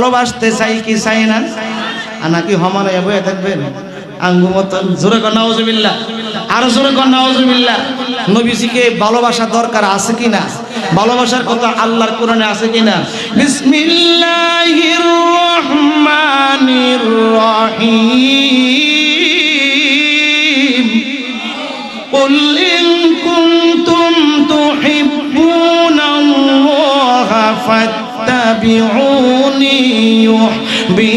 ভালোবাসতে চাই কি চাই না নাকি হমারে বয়ে থাকবেন আঙ্গু মতন জোরে কর নাউজুবিল্লাহ আর জোরে কর নাউজুবিল্লাহ। নবীজিকে ভালোবাসা দরকার আছে কিনা, ভালোবাসার কথা আল্লাহর কোরআনে আছে কিনা? বিসমিল্লাহির রহমানির রহিম কুল ইন কুনতুম তুহিব্বুনাল্লাহা ফাত্তাবিউনি يحببكمullah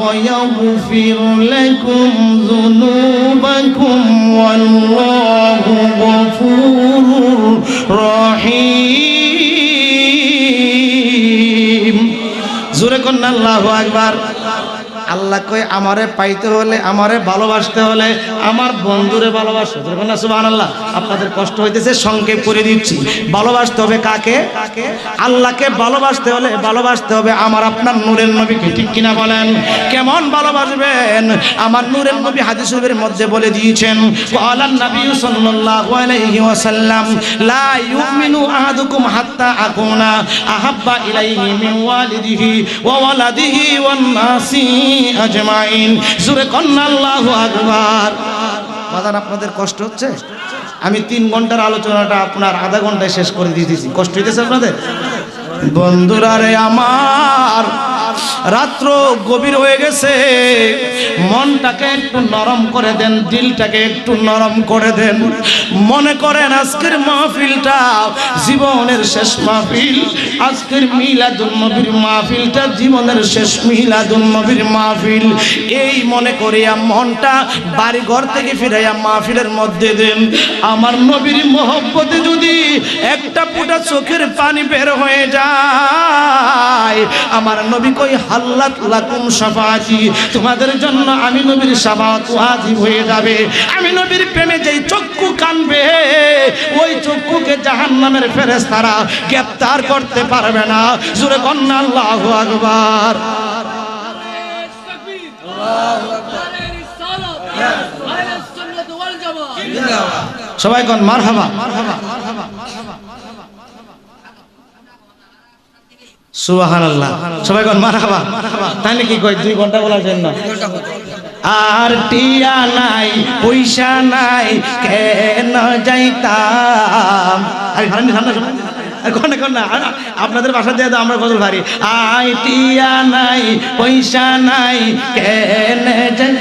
ويغفر لكم ذنوبكم والله غفور رحيم। জোরে কন্না আল্লাহু আকবার। আল্লাহ কয় আমারে পাইতে হলে, আমারে ভালোবাসতে হলে আমার বন্ধুরে ভালোবাসো। সুবহানাল্লাহ। আপনাদের কষ্ট হইতেছে, সংক্ষেপ করে দিচ্ছি। ভালোবাসতে হবে কাকে? আল্লাহকে ভালোবাসতে হলে ভালোবাসতে হবে আমার আপনার নূরের নবীকে, ঠিক কিনা বলেন? কেমন ভালোবাসবেন? আমার নূরের নবী হাদিস শরীফের মধ্যে বলে দিয়েছেন, ক্বালান নবী সাল্লাল্লাহু আলাইহি ওয়াসাল্লাম লা ইউমিনু আহাদুকুম হাত্তা আকুনা আহাব্বা ইলাইহি মিন ওয়ালিদিহি ওয়া ওয়ালাদিহি ওয়ান নাসি আজমাইন। জোরে কন্না আল্লাহু আকবার। বাজার আপনাদের কষ্ট হচ্ছে? আমি 3 ঘন্টার আলোচনাটা আপনার আধা ঘন্টায় শেষ করে দিয়েছি। কষ্ট হইতেছে আপনাদের? বন্ধুরা রে আমার, রাত্র গভীর হয়ে গেছে, মনটাকে একটু নরম করে দেন, দিলটাকে একটু নরম করে দেন। মনে করেন আজকের মাহফিলটা জীবনের শেষ মাহফিল, আজকের মিলাদুন নবীর মাহফিলটা জীবনের শেষ মিলাদুন নবীর মাহফিল। এই মনে করিয়া মনটা বাড়ি ঘর থেকে ফিরাইয়া মাহফিলের মধ্যে দেন। আমার নবীর মহব্বতে যদি একটা ফোঁটা চোখের পানি বের হয়ে যায়, আমার নবী কই হাল্লাত লাকুম শাফাআতি, তোমাদের জন্য আমি নবীর শাফাআত ওয়াজিব হয়ে যাবে। আমি নবীর প্রেমে যেই চক্ষু কানবে, ওই চক্ষুকে জাহান্নামের ফেরেশতারা গ্রেফতার করতে পারবে না। জোরে কন্না আল্লাহু আকবার। সবাই কোন মারহাবা। সুবহানাল্লাহ। সবাই কোন মারহাবা। তাহলে কি কই 2 ঘন্টা বলার জন্য? আর টিয়া নাই পয়সা নাই কেন যাইতাম। আরে ভাড়া ঠান্ডা কোন আপনাদের বাসা দিয়ে তো আমরা গজল ভারি। আই টিয়া নাই পয়সা নাই কেন যাই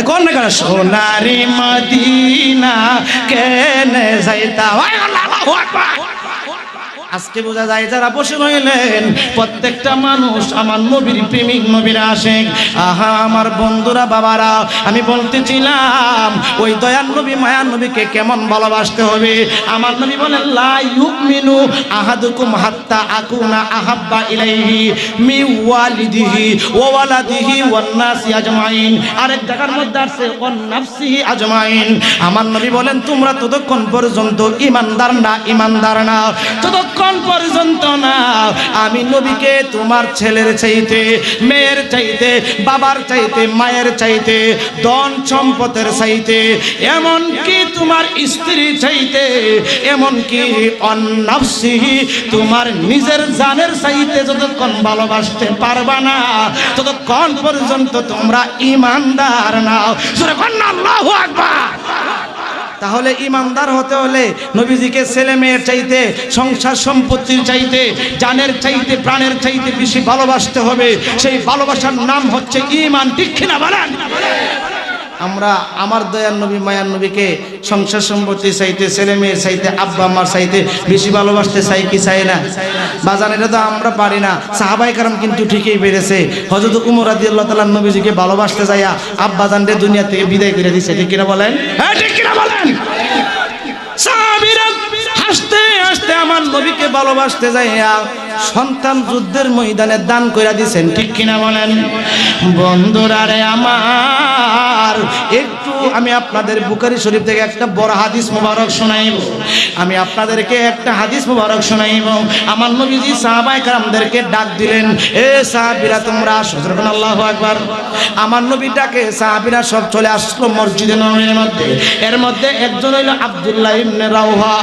কোন না কোন সোনারি মদিনা কেন যাইতাম। আল্লাহু আকবার। আজকে বোঝা যায় যারা বসে রইলেন প্রত্যেকটা মানুষ আমার নবীর প্রেমিক, নবীর আশিক। আহা আমার বন্ধুরা, বাবারা, আমি বলতেছিলাম ওই দয়ার নবী মায়ার নবীকে কেমন ভালোবাসতে হবে। আমার নবী বলেন লা ইউমিনু আহাদুকুম হাত্তা আকুনা আহাব্বা ইলাইহি মি ওয়ালিদিহি ওয়া ওয়ালাদিহি ওয়ান নাসি আজমাইন। আরেক জায়গার মধ্যে আছে ওয়ান নাফসিহি আজমাইন। আমার নবী বলেন তোমরা ততক্ষণ পর্যন্ত ঈমানদার না, ততক্ষণ পর্যন্ত না আমি নবীকে তোমার ছেলের চাইতে, মেয়ের চাইতে, বাবার চাইতে, মায়ের চাইতে, ধন সম্পদের চাইতে, এমন কি তোমার স্ত্রী চাইতে, এমন কি অন্নাফসিহি তোমার নিজের জানের চাইতে যতক্ষণ ভালোবাসতে পারবা না, ততক্ষণ পর্যন্ত তোমরা ঈমানদার না। আল্লাহু আকবার। তাহলে ঈমানদার হতে হলে নবীজিকে ছেলে মেয়ের চাইতে, সংসার সম্পত্তির চাইতে, জানের চাইতে, প্রাণের চাইতে বেশি ভালোবাসতে হবে। সেই ভালোবাসার নাম হচ্ছে ঈমান, ঠিক কিনা বলেন? আমরা আমার দয়ার নবী মায়ার নবীকে সংসার সম্পত্তি চাইতে, ছেলে মেয়ের চাইতে, আব্বা আম্মার চাইতে বেশি ভালোবাসতে চাই কি চাই না? বাজান এটা তো আমরা পারি না। সাহাবায়ে কেরাম কিন্তু ঠিকই পেরেছে। হযরত উমর রাদিয়াল্লাহু তাআলা নবীজিকে ভালোবাসতে যাইয়া আব্বা জানরে দুনিয়া থেকে বিদায় করে দিয়েছে, ঠিক কিনা বলেন? হ্যাঁ ঠিক কিনা বলেন? সাহাবীরা হাসতে হাসতে আমার নবীকে ভালোবাসতে যাইয়া সন্তান যুদ্ধের ময়দানে দান করে দিয়েছেন, ঠিক কিনা বলেন? বন্ধুরা রে আমার, একটু আমি আপনাদের বুখারী শরীফ থেকে একটা বড় হাদিস মোবারক শোনাইব। আমি আপনাদেরকে একটা হাদিস মোবারক শোনাইব। আমার নবীজি সাহাবায়ে কেরামদেরকে ডাক দিলেন, এ সাহাবীরা তোমরা আসো। আল্লাহু আকবার। আমার নবী ডাকে সাহাবীরা সব চলে আসলো মসজিদে নববীর মধ্যে। এর মধ্যে একজন হইল আব্দুল্লাহ ইবনে রাওহা।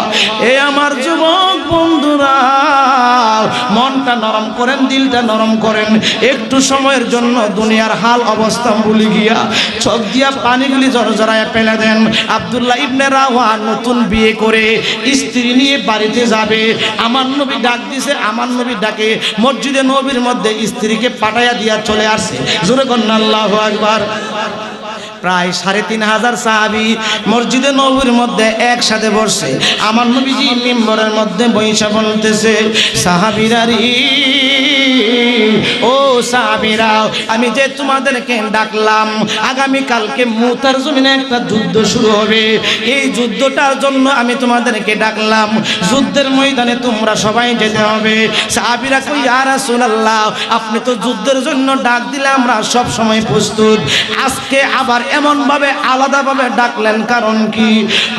এ আমার যুবক বন্ধুরা, মনটা নরম করেন, দিলটা নরম করেন। একটু সময়ের জন্য দুনিয়ার হাল অবস্থা ভুলে গিয়া চোখ দিয়া পানিগুলি জড়জড়ায় ফেলে দেন। আব্দুল্লাহ ইবনে রাওহা নতুন বিয়ে করে স্ত্রী নিয়ে বাড়িতে যাবে। আমার নবী ডাক দিছে, আমার নবী ডাকে মসজিদে নববীর মধ্যে স্ত্রীকে পাঠাইয়া দিয়া চলে আসছে। জোরে কন্যা আল্লাহু আকবার। প্রায় ৩৫০০ সাহাবী মসজিদে নববীর মধ্যে একসাথে বসছে। আমার নবীজি মিম্বরের মধ্যে বইসা বলতেছে, সাহাবীরা রে, ও সাহাবীরা, আমি যে তোমাদেরকে ডাকলাম, আগামী কালকে মুতার জমিনে একটা যুদ্ধ শুরু হবে। এই যুদ্ধটার জন্য আমি তোমাদেরকে ডাকলাম। যুদ্ধের ময়দানে তোমরা সবাই যেতে হবে। সাহাবীরা কই, ইয়া রাসূলুল্লাহ, আপনি তো যুদ্ধের জন্য ডাক দিলে আমরা সব সময় প্রস্তুত, আজকে আবার এমন ভাবে আলাদাভাবে ডাকলেন, কারণ কি?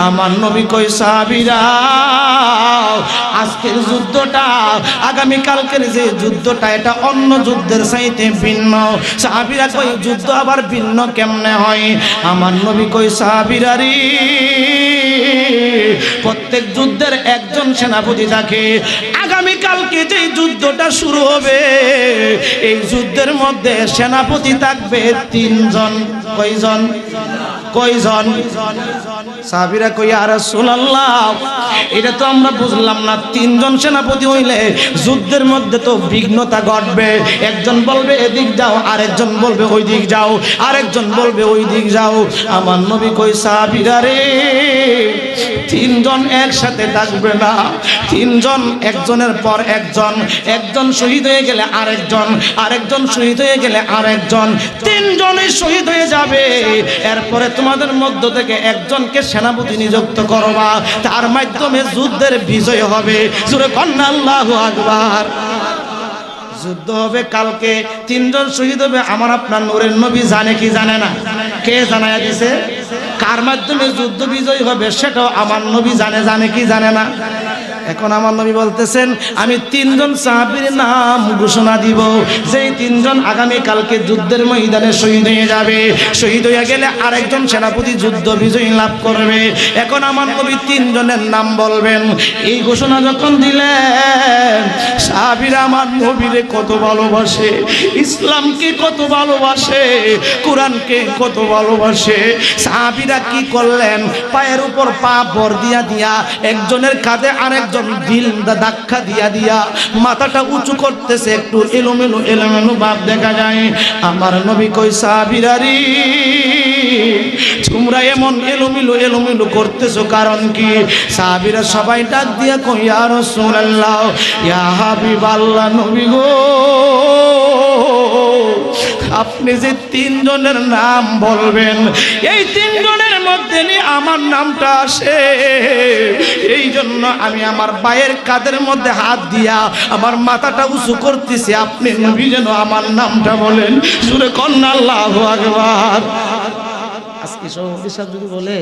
আমার নবী কই, সাহাবীরা, আজকের যুদ্ধটা আগামী কালকের যে যুদ্ধটা, এটা অন্য যুদ্ধের চাইতে ভিন্ন। সাহাবীরা কই, যুদ্ধ আবার ভিন্ন কেমনে হয়? আমার নবী কই, সাহাবীরা রে, প্রত্যেক যুদ্ধের একজন সেনাপতি থাকে। আগামী কালকে যে যুদ্ধটা শুরু হবে, এই যুদ্ধের মধ্যে সেনাপতি থাকবে ৩ জন। কয়জন? কয়জন? সাহাবীরা কই, ইয়া রাসূলুল্লাহ, এটা তো আমরা বুঝলাম না। ৩ জন সেনাপতি হইলে যুদ্ধের মধ্যে তো বিঘ্নতা ঘটবে। একজন বলবে এদিক যাও, আরেকজন বলবে ওই দিক যাও, আরেকজন বলবে ওই দিক যাও। আমার নবী কই, সাহাবীরা রে, ৩ জন একসাথে থাকবে না। ৩ জন, একজনের পর একজন। একজন শহীদ হয়ে গেলে আরেকজন, আরেকজন শহীদ হয়ে গেলে আরেকজন, ৩ জনই শহীদ হয়ে যাবে। এরপরে তোমাদের মধ্য থেকে একজনকে সেনাপতি নিযুক্ত করবা, তার মাধ্যমে যুদ্ধের বিজয় হবে। সূরা কন্যা আল্লাহু আকবার। যুদ্ধ হবে কালকে, ৩ জন শহীদ হবে। আমার আপনার নূরের নবী জানে কি জানে না? কে জানায়া দিছে? কার মাধ্যমে যুদ্ধ বিজয় হবে সেটাও আমার নবী জানে। জানে কি জানে না? এখন আমার নবী বলতেছেন, আমি ৩ জন সাহাবীর নাম ঘোষণা দিব, যেই ৩ জন আগামী কালকে যুদ্ধের ময়দানে শহীদ হয়ে যাবে। শহীদ হয়ে গেলে আরেকজন সেনাপতি যুদ্ধ বিজয় লাভ করবে। এখন আমার নবী ৩ জনের নাম বলবেন। এই ঘোষণা যখন দিলেন, সাহাবীরা আমার নবীরে কত ভালোবাসে, ইসলামকে কত ভালোবাসে, কোরআনকে কত ভালোবাসে। সাহাবীরা কি করলেন? পায়ের উপর পা ভর দিয়া দিয়া একজনের কাঁধে আরেকজন দিল ধাক্কা দিয়া দিয়া মাথাটা উঁচু করতেছে। একটু এলোমেলো এলোমেলো ভাব দেখা যায়। আমার নবী কই, সাহাবীরা রে, তোমরা এমন এলোমেলো এলোমেলো করতেছো কারণ কি? সাহাবীরা সবাই ডাক দিয়া কই, ইয়া রাসূলুল্লাহ, ইয়া হাবিবাল্লাহ, নবী গো, আপনি যে ৩ জনের নাম বলবেন, এই ৩ জনের মধ্যে নিয়ে আমার নামটা আসে। এই জন্য আমি আমার পায়ের কাঁধের মধ্যে হাত দিয়া আমার মাথাটা উঁচু করতেছি, আপনি নবী যেন আমার নামটা বলেন। সূরা কন্যা আল্লাহু আকবার। আজকে সভাপতি সাহেব যদি বলে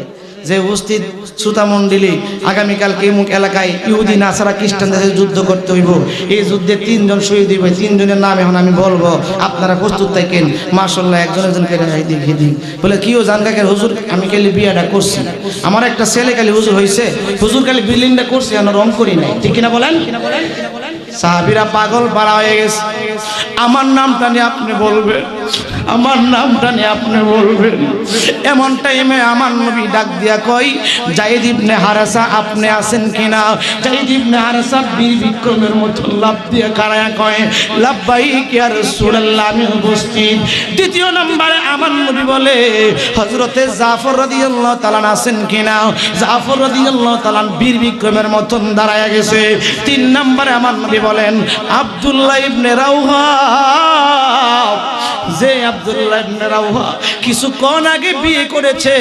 যে উপস্থিত শ্রোতা মণ্ডলী, আগামীকালকে মুখ এলাকায় ইহুদি নাসারা খ্রিস্টানদের সাথে যুদ্ধ করতে হইব, এই যুদ্ধে ৩ জন শহীদ হইবে, ৩ জনের নাম এখন আমি বলবো, আপনারা প্রস্তুত থাকেন। মাশাআল্লাহ, একজন একজন করে দিক বলে, কিও জানকাকে হুজুর, আমি কালি বিয়াটা করছি, আমার একটা ছেলে কালি হুজুর হয়েছে, হুজুর কালি বিল্ডিংটা করছি, আমরা রং করি নাই, ঠিক কিনা বলেন? সাহাবীরা পাগল পাড়া হয়ে গেছে। আমার নামটা নিয়ে আপনি বলবেন, আমার নামটা নিয়ে আপনি বলবেন। এমন টাইমে আমার নবী ডাক দিয়া কই, যায়েদ ইবনে হারেসা, আপনি আছেন কিনা? যায়েদ ইবনে হারেসা বীর বিক্রমের মতো লাফ দিয়ে কারায়া কয়, লাব্বাইক ইয়া রাসূলুল্লাহ, আমি উপস্থিত। দ্বিতীয় নম্বরে আমার নবী বলে, হযরতে জাফর রাদিয়াল্লাহু তাআলা আছেন কিনা? জাফর রাদিয়াল্লাহু তাআলা বীর বিক্রমের মতো দাঁড়ায়া গেছে। ৩ নম্বরে আমার নবী বলেন, আব্দুল্লাহ ইবনে রাওহা, যে আব্দুল্লাহ ইবনে রাওহা কিছুক্ষণ আগে বিয়ে করেছে,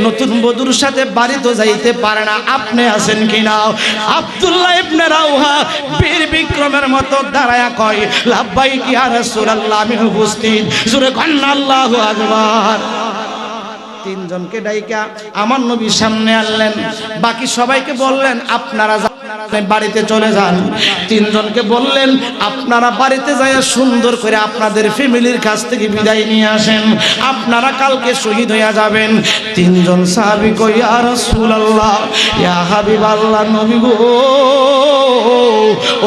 নতুন বধূর সাথে বাড়ি তো যাইতে পারে না, আপনি আছেন কিনা? আব্দুল্লাহ ইবনে রাওহা বীর বিক্রমের মতো দাঁড়ায়া কয়, লাব্বাইক ইয়া রাসূলুল্লাহ, আমি উপস্থিত। জোরে কন্না আল্লাহু আকবার। তিনজনকে ডাইকা আমার নবীর সামনে আনলেন। বাকি সবাইকে বললেন আপনারা বাড়িতে চলে যান। তিনজনকে বললেন আপনারা বাড়িতে যাইয়া সুন্দর করে আপনাদের ফ্যামিলির কাছ থেকে বিদায় নিয়ে আসেন, আপনারা কালকে শহীদ হইয়া যাবেন। তিনজন সাহাবী কই ইয়া রাসূলুল্লাহ, ইয়া হাবিবাল্লাহ, নবী গো,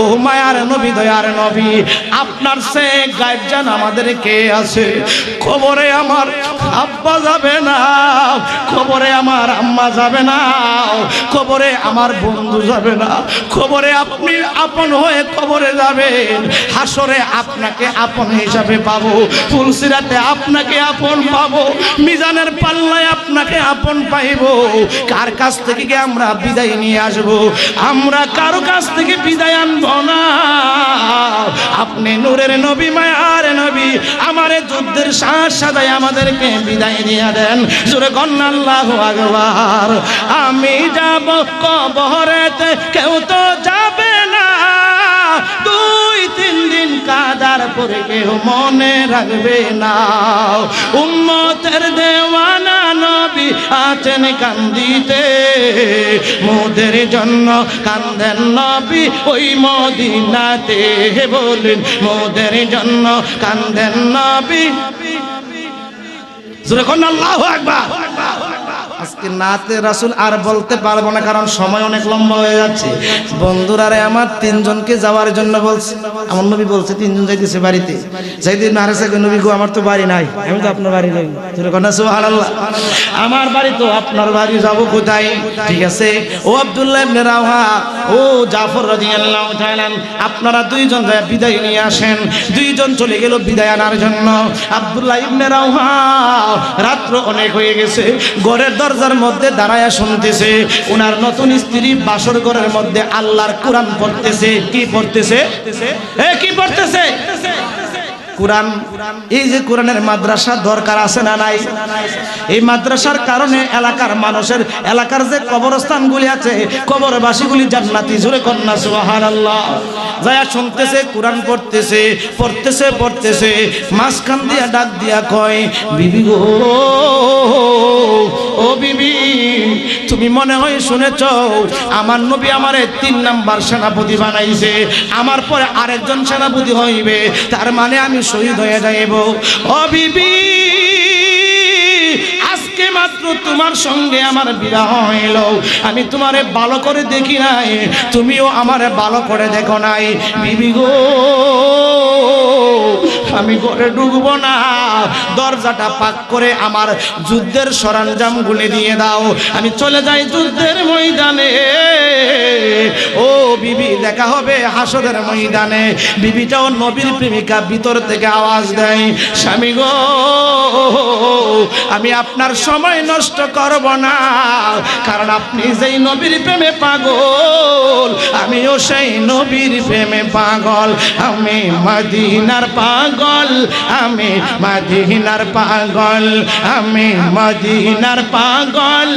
ও মায়ার নবী, দয়ার নবী, আপনার সে গায়েব জান আমাদের কে আছে? কবরে আমার আব্বা যাবে না, কবরে আমার আম্মা যাবে না, কবরে আমার বন্ধু যাবে না, কবরে আপনি আপন হয়ে কবরে যাবেন, হাসরে আপনাকে আপন হিসাবে পাবো, ফুলসিরাতে আপনাকে আপন পাবো, মিজানের পাল্লায় আপনাকে আপন পাইবো। কার কাছ থেকে কি আমরা বিদায় নিয়ে আসবো? আমরা কারো কাছ থেকে বিদায় আনবো না। আপনি নূরের নবী, মায়ার নবী, আমারে যুদ্ধের সাজ সাজাই আমাদেরকে বিদায় দিয়ে দেন। জোরে কন্যা আল্লাহু আকবার। আমি যাব কবরেতে, কেউ তো যাবে না, 2-3 দিন কাদার পরে কেউ মনে রাখবে না। উম্মতের দেওয়ানা নবী আছেন কান্দিতে, মোদের জন্য কান্দেন নবী ওই মদিনাতে। বলেন মোদের জন্য কান্দেন নবী। জোরে কোন আল্লাহু আকবার। আজকে নাতে রাসূল আর বলতে পারবো না, কারণ সময় অনেক লম্বা হয়ে যাচ্ছে। বন্ধুরারে আমার তিনজনকে যাওয়ার জন্য বলছে, আমার নবী বলছে তিনজন যাইতেছে বাড়িতে। যাইদিন মারেছে নবী গো, আমার তো বাড়ি নাই, আমি তো আপনার বাড়ি নাই। সুবহানাল্লাহ, আমার বাড়ি তো আপনার বাড়ি, যাব কোথায়? ঠিক আছে, ও আব্দুল্লাহ ইবনে রাওহা, ও জাফর রাদিয়াল্লাহু তাআলা, আপনারা দুইজন যায় বিদায় নিয়ে আসেন। দুইজন চলে গেল বিদায় আনার জন্য। আব্দুল্লাহ ইবনে রাওহা রাত্র অনেক হয়ে গেছে, ঘরের দরজার মধ্যে দাঁড়ায়া শুনতেছে ওনার নতুন স্ত্রী বাসর ঘরের মধ্যে আল্লাহর কোরআন পড়তেছে। কি পড়তেছে? কি পড়তেছে? কোরআন। এই যে কোরআনের মাদ্রাসা দরকার আছে না নাই? এই মাদ্রাসার কারণে এলাকার মানুষের, এলাকার যে কবরস্থানগুলি আছে, কবরবাসীগুলি জান্নাতি। জোরে কন্যা সুবহানাল্লাহ। যায়া শুনতেছে, কোরআন পড়তেছে, পড়তেছে পড়তেছে, মাঝখান দিয়া ডাক দিয়া কয়, বিবি গো, ও বিবি, তুমি মনে হয় শুনেছ আমার নবী আমারে 3 নাম্বার সেনাপতি বানাইছে, আমার পরে আরেকজন সেনাপতি হইবে, তার মানে আমি শহীদ হয়ে যাইব। ও বিবি, আজকে মাত্র তোমার সঙ্গে আমার বিবাহ হইল, আমি তোমারে ভালো করে দেখি নাই, তুমিও আমারে ভালো করে দেখো নাই। বিবি গো, আমি ঘরে ঢুকবো না, দরজাটা পাক করে আমার যুদ্ধের সরঞ্জামগুলি দিয়ে দাও, আমি চলে যাই যুদ্ধের ময়দানে। ও বিবি, দেখা হবে হাসরের ময়দানে। বিবিটাও নবীর প্রেমিকা, ভিতর থেকে আওয়াজ দেয়, স্বামী গো, আমি আপনার সময় নষ্ট করব না, কারণ আপনি যেই নবীর প্রেমে পাগল, আমিও সেই নবীর প্রেমে পাগল। আমি মদিনার পাগল, আমি মদিনার পাগল, আমি মদিনার পাগল,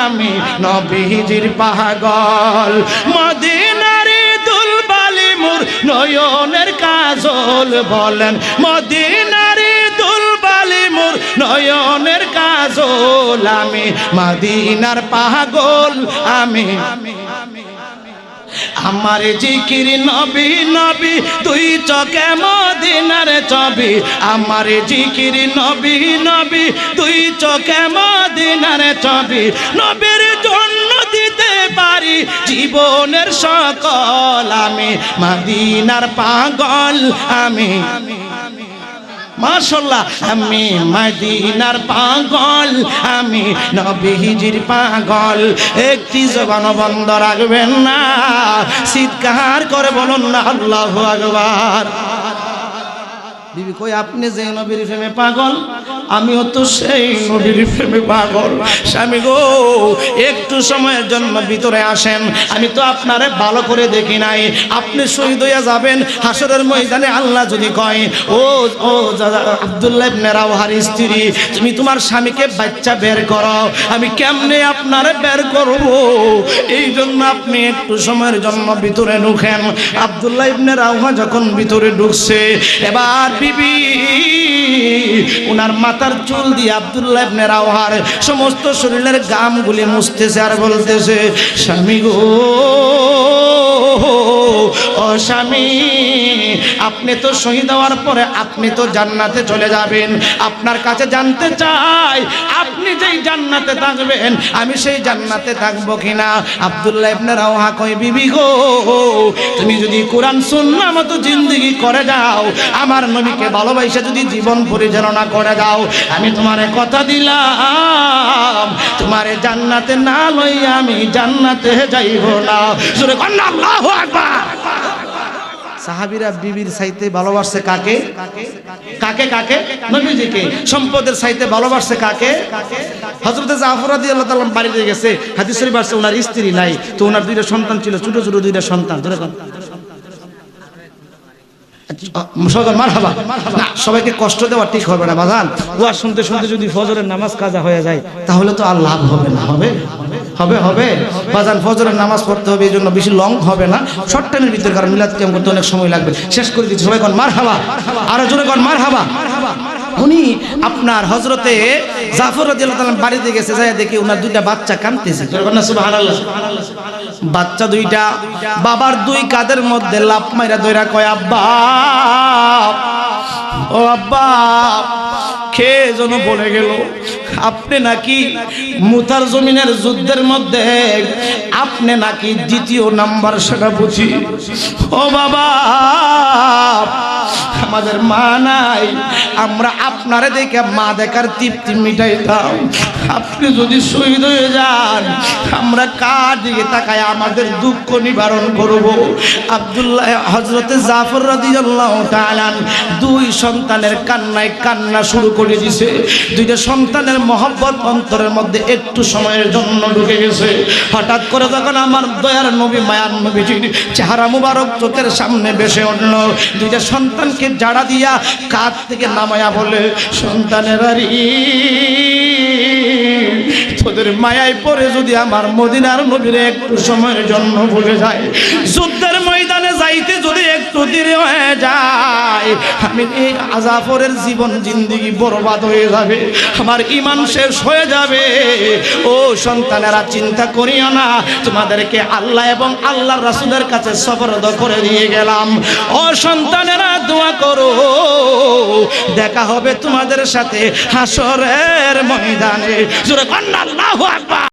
আমি নবীজির পাগল। মদিনারে দুলবালি মোর নয়নের কাজল, বলেন মদিনারে দুলবালি মোর নয়নের কাজল, আমি মদিনার পাগল, আমি আমার জিকির নবী নবী, তুই চোখে মদিনার ছবি, আমার জিকির নবী নবী, তুই চোখে মদিনার ছবি, নবীর জন্য দিতে পারি জীবনের সকল, আমি মদিনার পাগল, আমি মাশাআল্লাহ, আমি মদিনার পাগল, আমি নবীজির পাগল। একটি জবান বন্ধ রাখবেন না, চিৎকার করে বলুন না আল্লাহু আকবার। বিবি কই, আপনি যে নবীর প্রেমে পাগল, আমিও তো সেই নবীর প্রেমে পাগল। স্বামী গো, একটু সময়ের জন্য ভিতরে আসেন, আমি তো আপনারে ভালো করে দেখি নাই, আপনি শহীদ হইয়া যাবেন হাসরের ময়দানে। আল্লাহ যদি কয়, ও ও আব্দুল্লাহ ইবনে রাওহার স্ত্রী, তুমি তোমার স্বামীকে বাচ্চা বের করো, আমি কেমনে আপনারে বের করব? এই জন্য আপনি একটু সময়ের জন্য ভিতরে ঢুকেন। আব্দুল্লাহ ইবনে রাওহা যখন ভিতরে ঢুকছে, এবার বিবি ওনার মাথার চুল দিয়ে আব্দুল্লাহ ইবনে রাওয়াহার সমস্ত শরীরের গামগুলি মুছতেছে আর বলতেছে, স্বামী গো, ও স্বামী, আপনি তো শহীদ হওয়ার পরে আপনি তো জান্নাতে চলে যাবেন। আপনার কাছে জানতে চাই, আপনি যেই জান্নাতে থাকবেন আমি সেই জান্নাতে থাকবো কিনা। আব্দুল্লাহ ইবনে রাওয়াহা কয়, বিবি গো, তুমি যদি কোরআন সুন্নাহ মতো জিন্দেগি করে যাও, আমার নবীকে ভালোবাসা যদি জীবন পরিচালনা করে যাও, আমি তোমারে কথা দিলাম, তোমারে জান্নাতে না লইয়া আমি জান্নাতে যাইব না। জোরে কর না আল্লাহু আকবার। সাহাবীরা বিবির চাইতে ভালোবাসছে কাকে? কাকে কাকে? নবীজিকে। সম্পদের চাইতে ভালোবাসছে কাকে? হযরত জাফর রাদিয়াল্লাহু তাআলা বাড়িতে গেছে, হাদিস শরীফ আছে ওনার স্ত্রী নাই, তো ওনার দুইটা সন্তান ছিল, ছোট ছোট দুইটা সন্তান। ধরে কোন মারহাবা না, সবাইকে কষ্ট দেওয়া ঠিক হবে না বাজান। ওয়াজ শুনতে শুনতে যদি ফজরের নামাজ কাজা হয়ে যায় তাহলে তো আর লাভ হবে না। হবে হবে হবে বাজান, ফজরের নামাজ পড়তে হবে, এই জন্য বেশি লং হবে না, শর্ট টাইমের ভিতরে, কারণ মিলাদ কিয়াম করতে অনেক সময় লাগবে। শেষ করে দিচ্ছি, সবাই কোন মারহাবা, আরো জোরে কোন মারহাবা। উনি আপনার হযরতে জাফর রাদিয়াল্লাহু তাআলা বাড়িতে গেছে, যায় দেখি ওনার দুইটা বাচ্চা কাঁদতেছে। সুবহানাল্লাহ। বাচ্চা দুইটা বাবার দুই কাঁধের মধ্যে লাফ মাইরা দইরা কয়, আব্বা, ও আব্বা, কে যেন বলে গেল আপনি নাকি মুতার জমিনের যুদ্ধের মধ্যে আপনি নাকি দ্বিতীয় নাম্বার সেনাপতি। ও বাবা, আমাদের মা নাই, আমরা আপনারে দেখে মা দেখার তৃপ্তি মিটাইতাম, আপনি যদি শহীদ হয়ে যান আমরা কার দিকে তাকায় আমাদের দুঃখ নিবারণ করব। আব্দুল্লাহ হযরতে জাফর রাদিয়াল্লাহু তাআলা দুই সন্তানের কান্নায় কান্না শুরু করে দিয়েছে। দুইটা সন্তানের মহব্বত অন্তরের মধ্যে একটু সময়ের জন্য ঢুকে গেছে। হঠাৎ করে যখন আমার দয়ার নবী মায়ার নবীজির চেহারা মুবারক চোখের সামনে ভেসে উঠল, দুইটা সন্তানকে জাড়া দিয়া কাঁধ থেকে নামায়া বলে, সন্তানেরা রে, তোদের মায়ায় পড়ে যদি আমার মদিনার নবীর একটু সময়ের জন্য ভুলে যায়, যুদ্ধের ময়দানে যাইতে যদি একটু দেরি হয়ে যায়, আমি এই জাফরের জীবন জিন্দেগি বরবাদ হয়ে যাবে, আমার ঈমান শেষ হয়ে যাবে। ও সন্তানেরা, চিন্তা করিও না, তোমাদেরকে আল্লাহ এবং আল্লাহর রাসূলের কাছে সুপর্দ করে দিয়ে গেলাম। ও সন্তানেরা, দোয়া করো, দেখা হবে তোমাদের সাথে হাসরের ময়দানে। জোরে কর না আল্লাহু আকবার।